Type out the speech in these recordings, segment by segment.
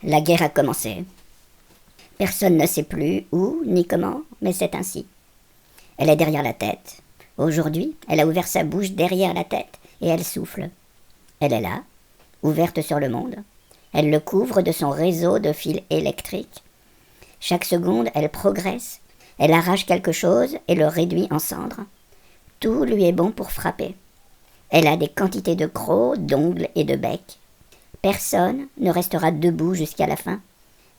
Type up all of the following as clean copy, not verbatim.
La guerre a commencé. Personne ne sait plus où ni comment, mais c'est ainsi. Elle est derrière la tête. Aujourd'hui, elle a ouvert sa bouche derrière la tête et elle souffle. Elle est là, ouverte sur le monde. Elle le couvre de son réseau de fils électriques. Chaque seconde, elle progresse. Elle arrache quelque chose et le réduit en cendres. Tout lui est bon pour frapper. Elle a des quantités de crocs, d'ongles et de becs. Personne ne restera debout jusqu'à la fin.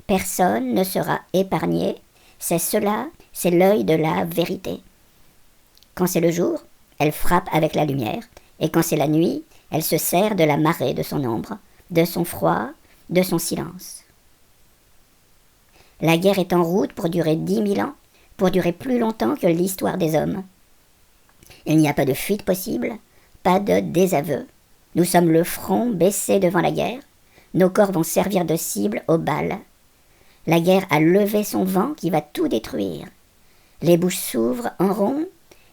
Personne ne sera épargné. C'est cela, c'est l'œil de la vérité. Quand c'est le jour, elle frappe avec la lumière, et quand c'est la nuit, elle se sert de la marée de son ombre, de son froid, de son silence. La guerre est en route pour durer 10 000 ans, pour durer plus longtemps que l'histoire des hommes. Il n'y a pas de fuite possible, pas de désaveu. Nous sommes le front baissé devant la guerre. Nos corps vont servir de cible aux balles. La guerre a levé son vent qui va tout détruire. Les bouches s'ouvrent en rond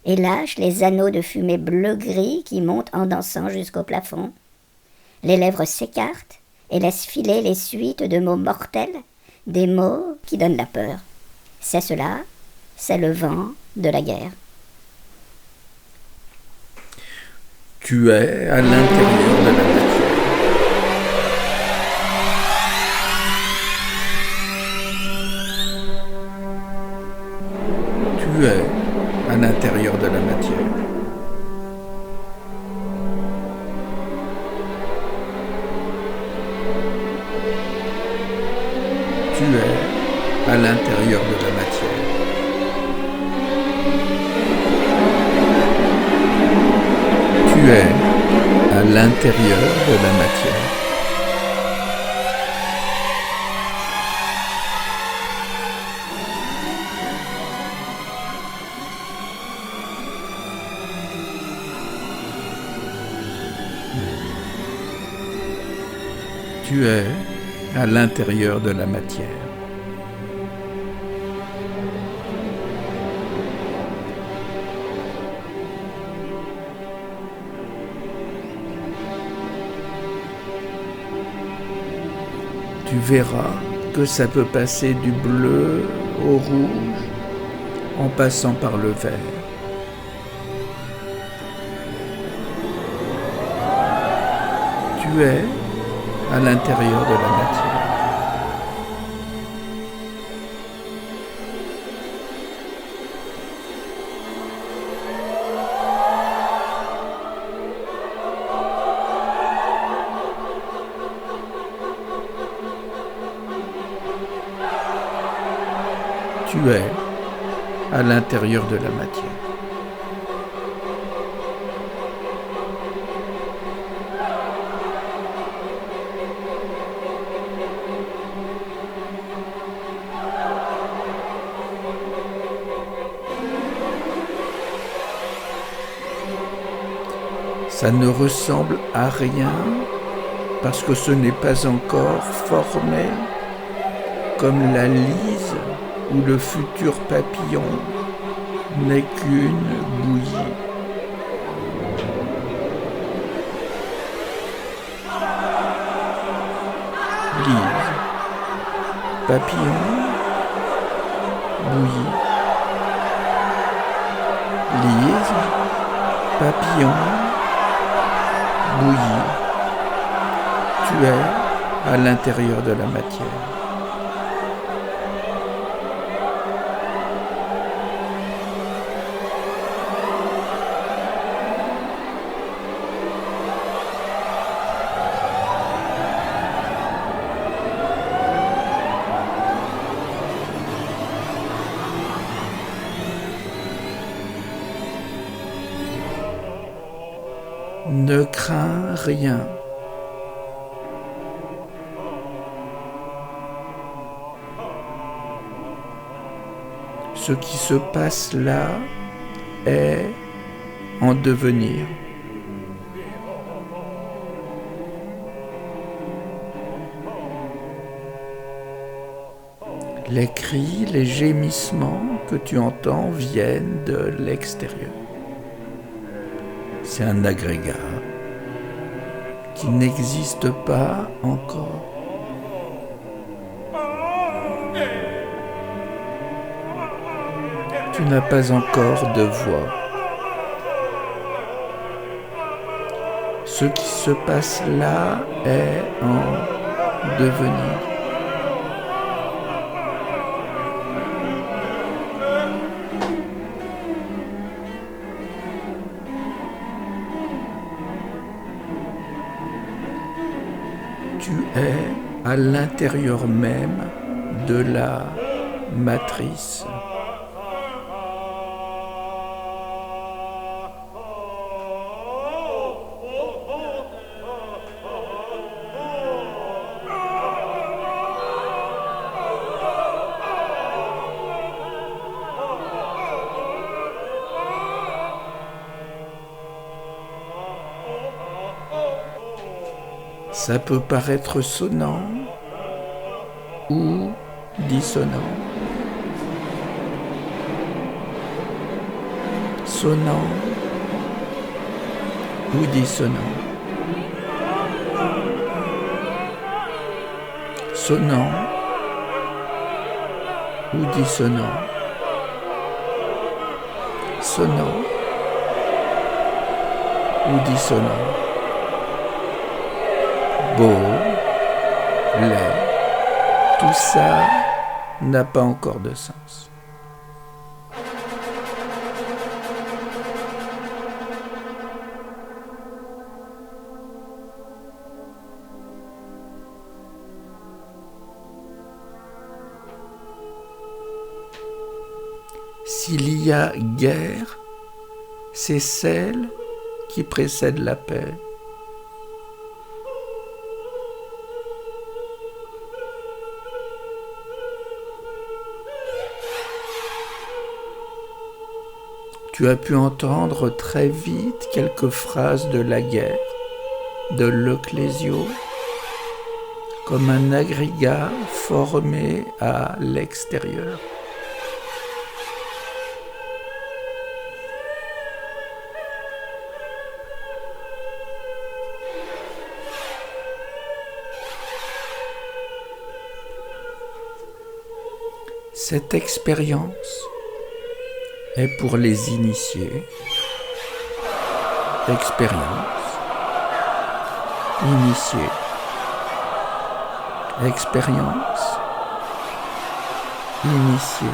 et lâchent les anneaux de fumée bleu-gris qui montent en dansant jusqu'au plafond. Les lèvres s'écartent et laissent filer les suites de mots mortels, des mots qui donnent la peur. C'est cela, c'est le vent de la guerre. Tu es à l'intérieur de la matière. Tu es à l'intérieur de la matière. Tu es à l'intérieur de la matière. Tu es à l'intérieur de la matière. Tu es à l'intérieur de la matière. Tu verras que ça peut passer du bleu au rouge en passant par le vert. Tu es à l'intérieur de la matière. Tu es à l'intérieur de la matière. Ça ne ressemble à rien parce que ce n'est pas encore formé comme la lise où le futur papillon n'est qu'une bouillie. Lise, papillon, bouillie. Lise, papillon, bouillie. Tu es à l'intérieur de la matière. Ne crains rien. Ce qui se passe là est en devenir. Les cris, les gémissements que tu entends viennent de l'extérieur. C'est un agrégat qui n'existe pas encore. Tu n'as pas encore de voix. Ce qui se passe là est en devenir. Tu es à l'intérieur même de la matrice. Ça peut paraître sonnant ou dissonant. Sonnant ou dissonant. Sonnant ou dissonant. Sonnant ou dissonant. Beau, laid, tout ça n'a pas encore de sens. S'il y a guerre, c'est celle qui précède la paix. Tu as pu entendre très vite quelques phrases de la guerre, de l'Ecclésio, comme un agrégat formé à l'extérieur. Cette expérience est pour les initiés. Expérience, initié, expérience, initié.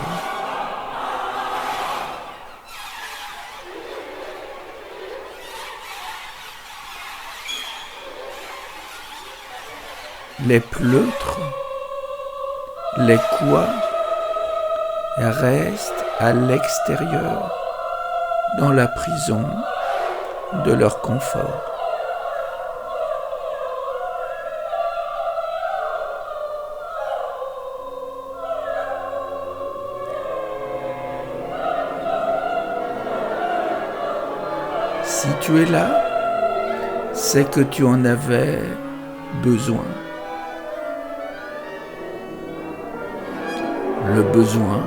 Les pleutres, les quoi restent à l'extérieur, dans la prison de leur confort. Si tu es là, c'est que tu en avais besoin. Le besoin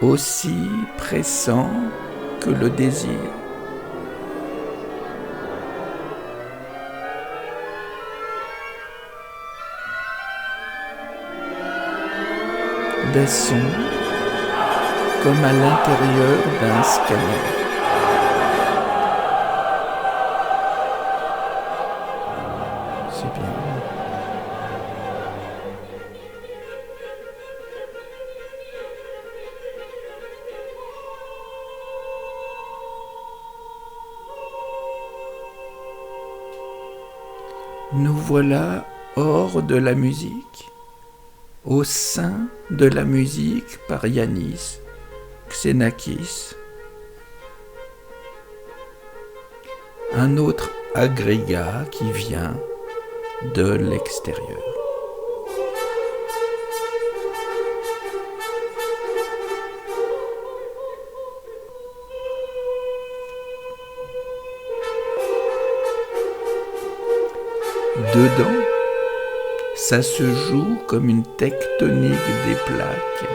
aussi pressant que le désir. Des sons comme à l'intérieur d'un scanner. C'est bien. Nous voilà hors de la musique, au sein de la musique par Yanis Xenakis, un autre agrégat qui vient de l'extérieur. Dedans, ça se joue comme une tectonique des plaques.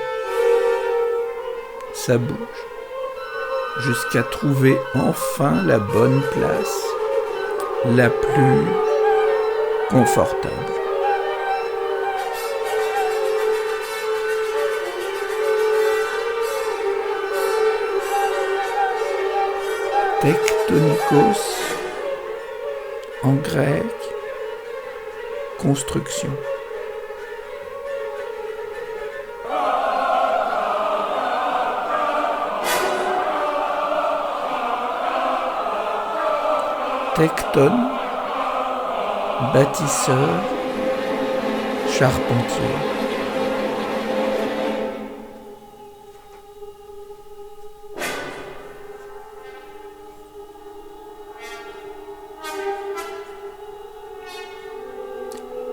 Ça bouge jusqu'à trouver enfin la bonne place, la plus confortable. Tektonikos, en grec, construction. Tekton, bâtisseur, charpentier.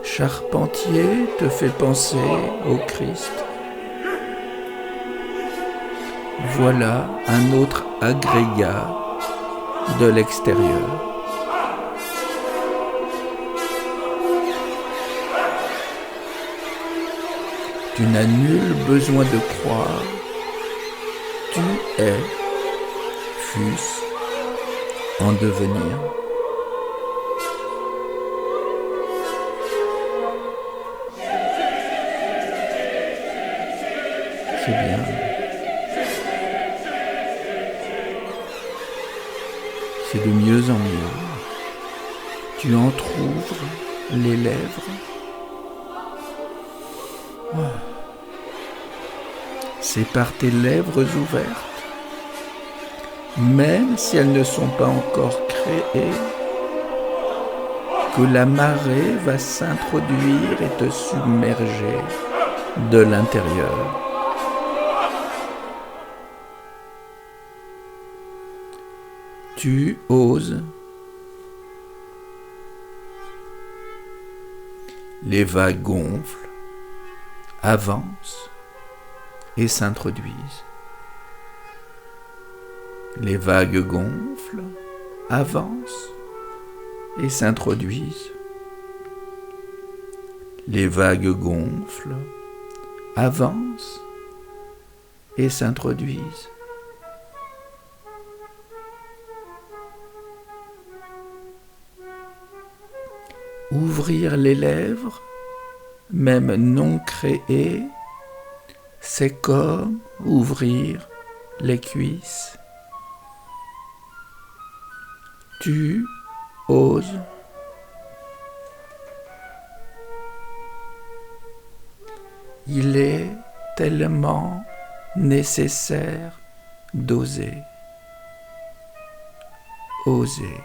Charpentier te fait penser au Christ. Voilà un autre agrégat de l'extérieur. Tu n'as nul besoin de croire. Tu es, fût-ce en devenir. C'est bien. C'est de mieux en mieux. Tu entr'ouvres les lèvres. C'est par tes lèvres ouvertes, même si elles ne sont pas encore créées, que la marée va s'introduire et te submerger de l'intérieur. Tu oses. Les vagues gonflent, avancent et s'introduisent. Les vagues gonflent, avancent et s'introduisent. Les vagues gonflent, avancent et s'introduisent. Ouvrir les lèvres, même non créées, c'est comme ouvrir les cuisses. Tu oses. Il est tellement nécessaire d'oser. Oser.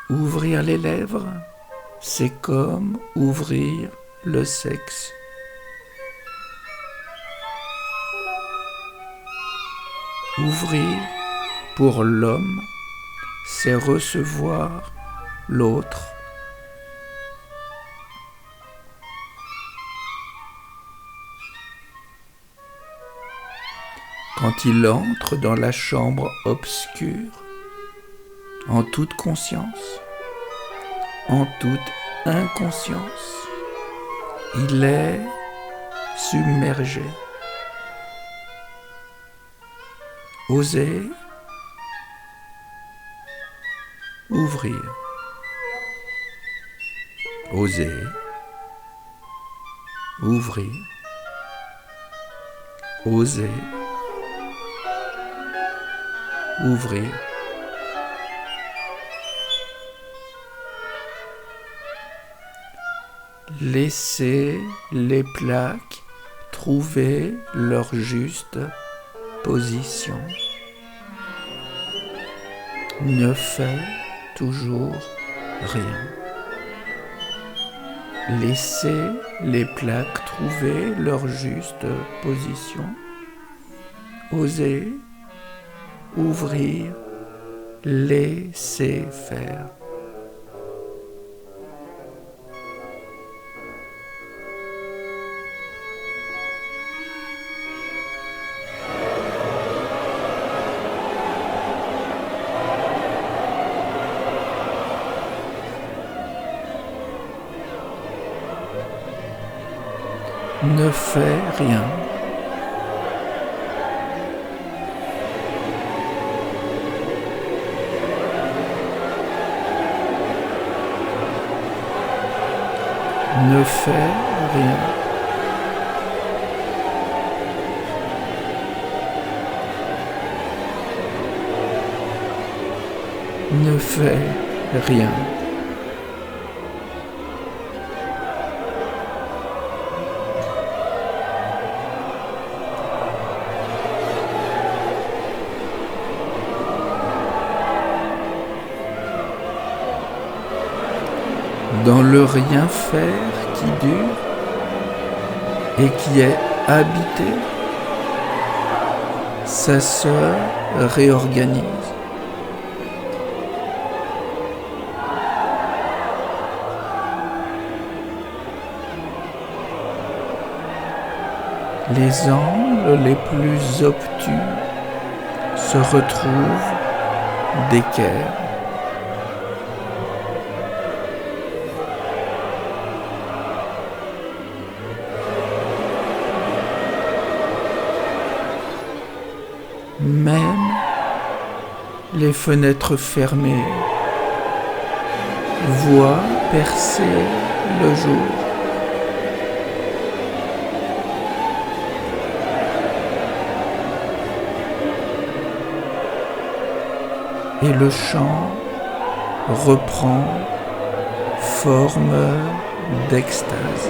Ouvrir les lèvres, c'est comme ouvrir le sexe. Ouvrir pour l'homme, c'est recevoir l'autre. Quand il entre dans la chambre obscure, en toute conscience, en toute inconscience, il est submergé. Oser, ouvrir. Oser, ouvrir. Oser, ouvrir. Laissez les plaques trouver leur juste position. Ne fais toujours rien. Laissez les plaques trouver leur juste position. Osez, ouvrir, laissez faire. Ne fais rien. Ne fais rien. ne fait rien. Dans le rien faire qui dure et qui est habité, ça se réorganise. Les angles les plus obtus se retrouvent d'équerre. Même les fenêtres fermées voient percer le jour. Et le chant reprend forme d'extase.